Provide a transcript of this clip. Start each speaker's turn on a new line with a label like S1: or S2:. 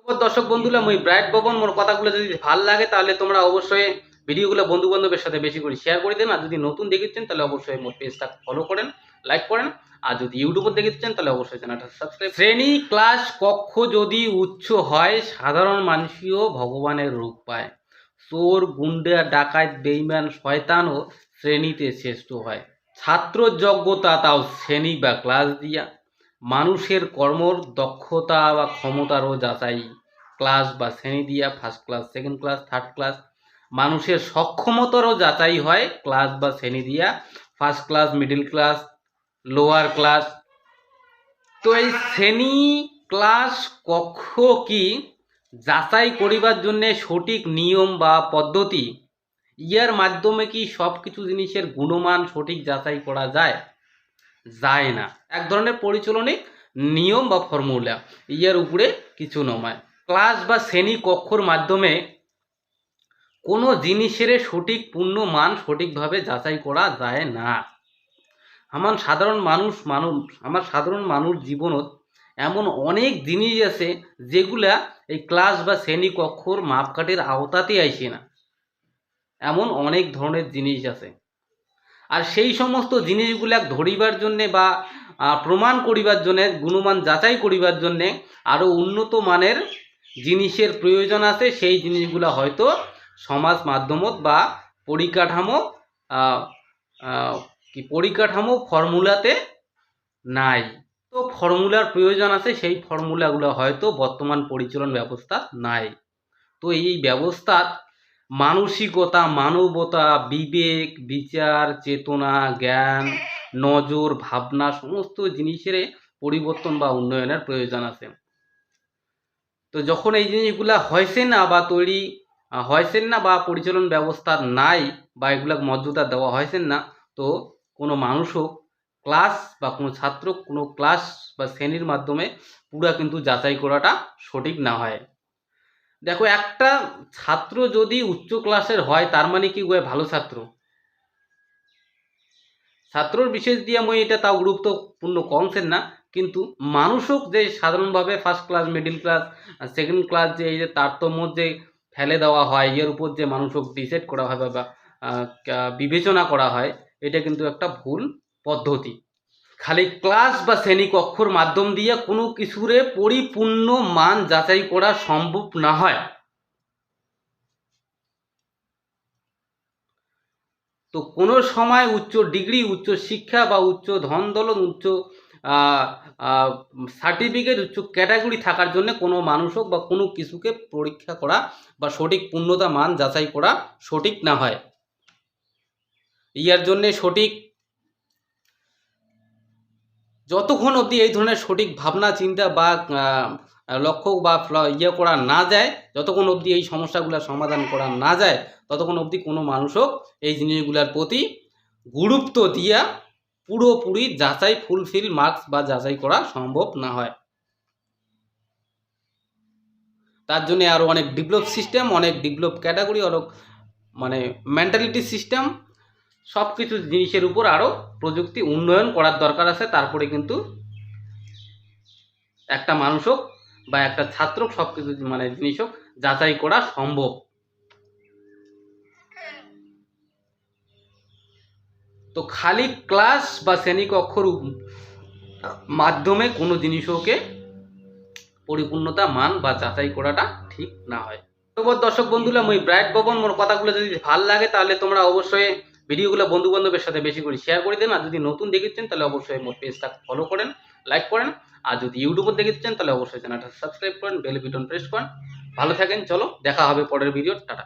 S1: দর্শক বন্ধুরা, মই ব্রাইট ভবন। মোর কথাগুলো যদি ভাল লাগে তাহলে তোমরা অবশ্যই ভিডিওগুলো বন্ধু বান্ধবের সাথে বেশি করে শেয়ার করে দেন। আর যদি নতুন দেখেছেন তাহলে অবশ্যই মোর পেজটা ফলো করেন, লাইক করেন। আর যদি ইউটিউবে দেখেছেন তাহলে অবশ্যই চ্যানেলটা সাবস্ক্রাইব। শ্রেণী ক্লাস কক্ষ যদি উচ্চ হয়, সাধারণ মানুষও ভগবানের রূপ পায়। চোর, গুন্ডা, ডাকাত, বেঈমান, শয়তানও শ্রেণীতে শ্রেষ্ঠ হয়। ছাত্র যোগ্যতা তাও শ্রেণী বা ক্লাস দিয়া, মানুষের কর্মর দক্ষতা বা ক্ষমতারও যাচাই ক্লাস বা শ্রেণী দিয়া। First class, second class, third class. মানুষের সক্ষমতারও যাচাই হয় ক্লাস বা শ্রেণী দিয়া। First class, middle class, lower class. তো এই শ্রেণী, ক্লাস, কক্ষ কি যাচাই করিবার জন্য সঠিক নিয়ম বা পদ্ধতি? ইয়ার মাধ্যমে কি সব কিছু জিনিসের গুণমান সঠিক যাচাই করা যায়? যায় না। এক ধরনের পরিচালনিক নিয়ম বা ফর্মুলা, ইয়ার উপরে কিছু নয়। ক্লাস বা শ্রেণী কক্ষর মাধ্যমে কোনো জিনিসের সঠিক পূর্ণ মান সঠিকভাবে যাচাই করা যায় না। আমার সাধারণ মানুষ জীবনত এমন অনেক জিনিস আছে যেগুলা এই ক্লাস বা শ্রেণী কক্ষর মাপকাঠির আওতাতে আইসে না। এমন অনেক ধরনের জিনিস আছে। আর সেই সমস্ত জিনিসগুলা ধরিবার জন্যে বা প্রমাণ করিবার জন্যে, গুণমান যাচাই করিবার জন্যে আরও উন্নত মানের জিনিসের প্রয়োজন আছে। সেই জিনিসগুলা হয়তো সমাজ মাধ্যমত বা পরিকাঠামো ফর্মুলাতে নাই। তো ফর্মুলার প্রয়োজন আছে, সেই ফর্মুলাগুলো হয়তো বর্তমান পরিচালন ব্যবস্থা নাই। তো এই ব্যবস্থা মানসিকতা, মানবতা, বিবেক, বিচার, চেতনা, জ্ঞান, নজর, ভাবনা সমস্ত জিনিসের পরিবর্তন বা উন্নয়নের প্রয়োজন আছে। তো যখন এই জিনিসগুলা হয়েছে না বা তৈরি হয়েছেন না বা পরিচালন ব্যবস্থা নাই বা এগুলা মর্যাদা দেওয়া হয়েছেন না, তো কোনো মানুষও ক্লাস বা কোনো ছাত্র কোনো ক্লাস বা শ্রেণীর মাধ্যমে পুরা কিন্তু যাচাই করাটা সঠিক না হয়। দেখো, একটা ছাত্র যদি উচ্চ ক্লাসের হয় তার মানে কি ভালো ছাত্র? ছাত্রর বিশেষ দিয়ে মই এটা তাও গুরুত্বপূর্ণ কমছেন না, কিন্তু মানুষক যে সাধারণভাবে first class, middle class, second class, যে এই যে তারতম্য যে ফেলে দেওয়া হয়, এর উপর যে মানুষক ডিসাইড করা হয় বা বিবেচনা করা হয়, এটা কিন্তু একটা ভুল পদ্ধতি। খালি ক্লাস বা শ্রেণীকক্ষর মাধ্যম দিয়ে কোনো কিছুরে পরিপূর্ণ মান যাচাই করা সম্ভব না হয়। তো কোনো সময় উচ্চ ডিগ্রি, উচ্চ শিক্ষা বা উচ্চ ধন দৌলত, উচ্চ সার্টিফিকেট, উচ্চ ক্যাটাগরি থাকার জন্য কোনো মানুষ হোক বা কোনো কিছুকে পরীক্ষা করা বা সঠিক পূর্ণতা মান যাচাই করা সঠিক না হয়। ইয়ার জন্যে সঠিক যতক্ষণ অবধি এই ধরনের সঠিক ভাবনা চিন্তা বা লক্ষ্য বা করা না যায়, যতক্ষণ অবধি এই সমস্যাগুলোর সমাধান করা না যায়, ততক্ষণ অবধি কোনো মানুষও এই জিনিসগুলোর প্রতি গুরুত্ব দিয়া পুরোপুরি যাচাই, ফুলফিল মার্কস বা যাচাই করা সম্ভব না হয়। তার জন্য আরও অনেক ডেভেলপ সিস্টেম, অনেক ডেভেলপ ক্যাটাগরি, আরও মানে মেন্টালিটি সিস্টেম, সব কিছু জিনিসের উপর আরও প্রযুক্তি উন্নয়ন করার দরকার আছে। তারপরে কিন্তু একটা মানুষ হোক বা একটা ছাত্র সব কিছু জিনিস হোক যাচাই করা সম্ভব। তো খালি ক্লাস বা শ্রেণীকক্ষর মাধ্যমে কোনো জিনিসকে পরিপূর্ণতা মান বা যাচাই করাটা ঠিক না হয়। তো দর্শক বন্ধুরা, মই ব্রাইট ভবন। মোর কথাগুলো যদি ভাল লাগে তাহলে তোমরা অবশ্যই ভিডিওগুলো বন্ধু বান্ধবের সাথে বেশি করে শেয়ার করে দেন। আর যদি নতুন দেখেছেন তাহলে অবশ্যই মোর পেজটা ফলো করেন, লাইক করেন। আর যদি ইউটিউবে দেখেছেন তাহলে অবশ্যই চ্যানেলটা সাবস্ক্রাইব করেন, বেল বাটন প্রেস করেন। ভালো থাকেন, চলো দেখা হবে পরের ভিডিও। টাটা।